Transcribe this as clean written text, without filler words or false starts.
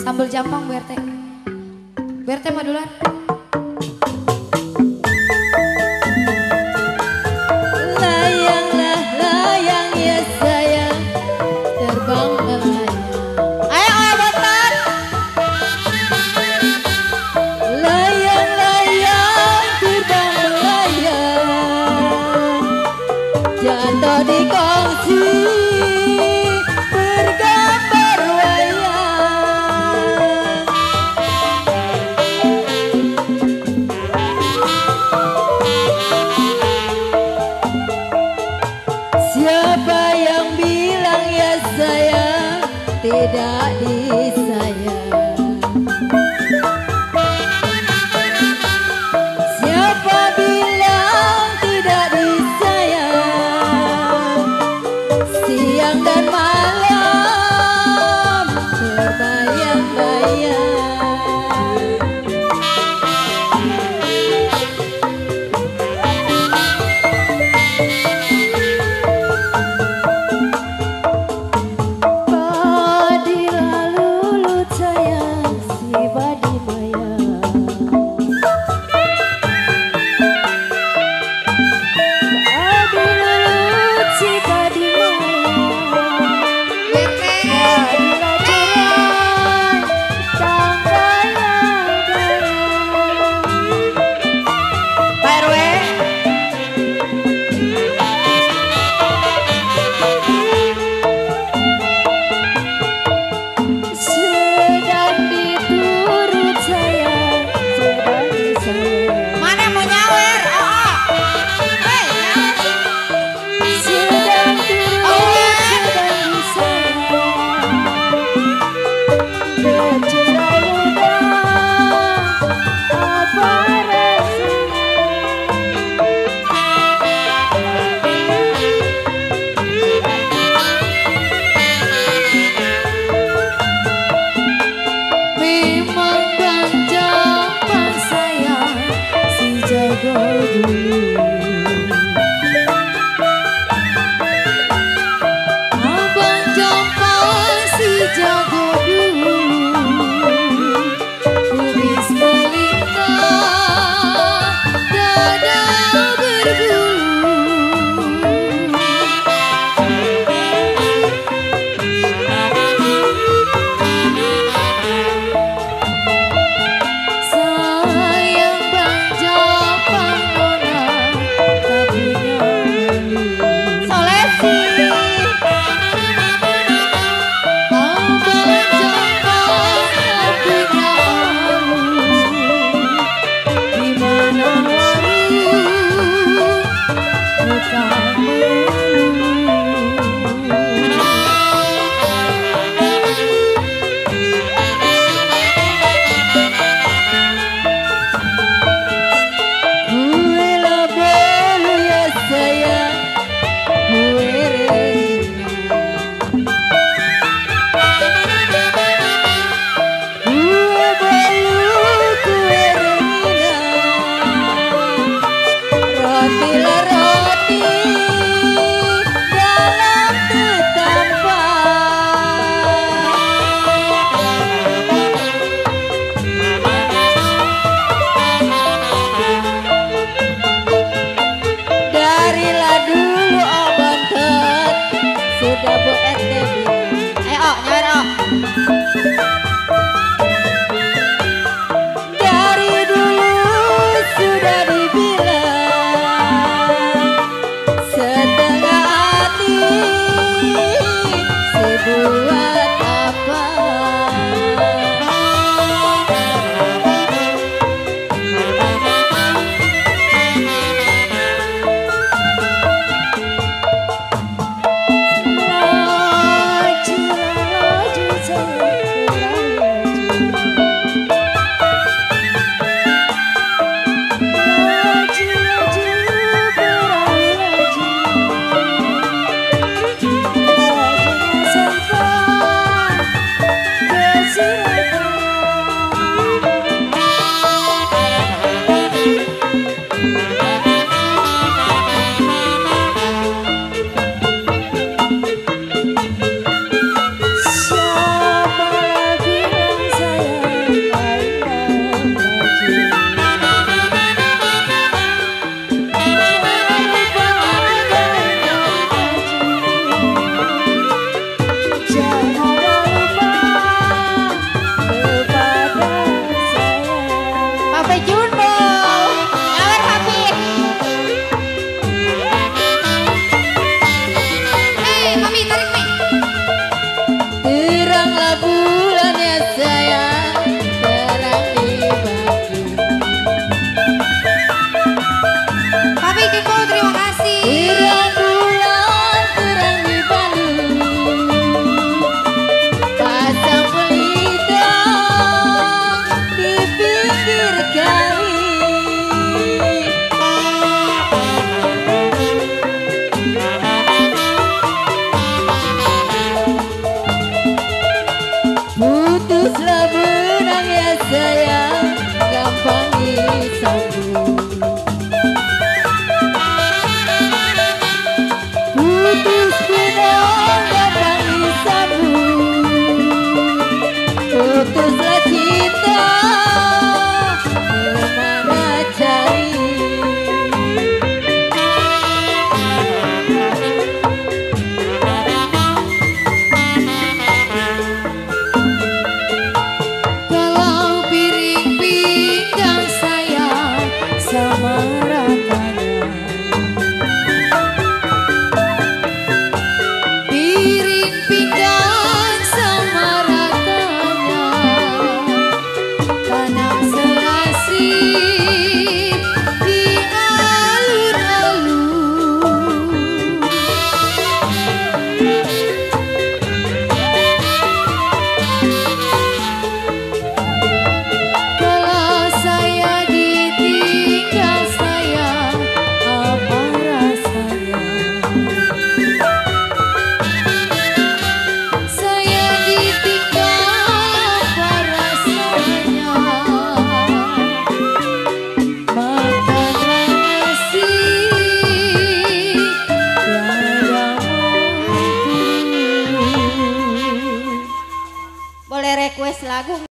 Sambal jampang Bu RT. Bu RT madulan. Layanglah layang ya sayang, terbang melayang. Ayo botan. Layang layang terbang melayang, jatuh di kongsi bergambar wayang. Siapa yang bilang ya sayang tidak disayang? Siapa bilang tidak disayang? Siang dan malam terbayang-bayang. Padi lalu sayang si padi mayang. Padi lalu si padi mayang. Bu RT. Padi lacuran Putuslah benang ya sayang, gampang disambung. Putus benang gampang disambung. Putuslah cinta, kemana cari? Kalau piring pinggang saya sama ratanya, piring pinggang sama ratanya, tanam selasih di alun-alun. Kalau saya ditinggal sayang, apa rasanya? Saya ditinggal apa rasanya? Makanlah nasi tiada mutu. Boleh request lagu?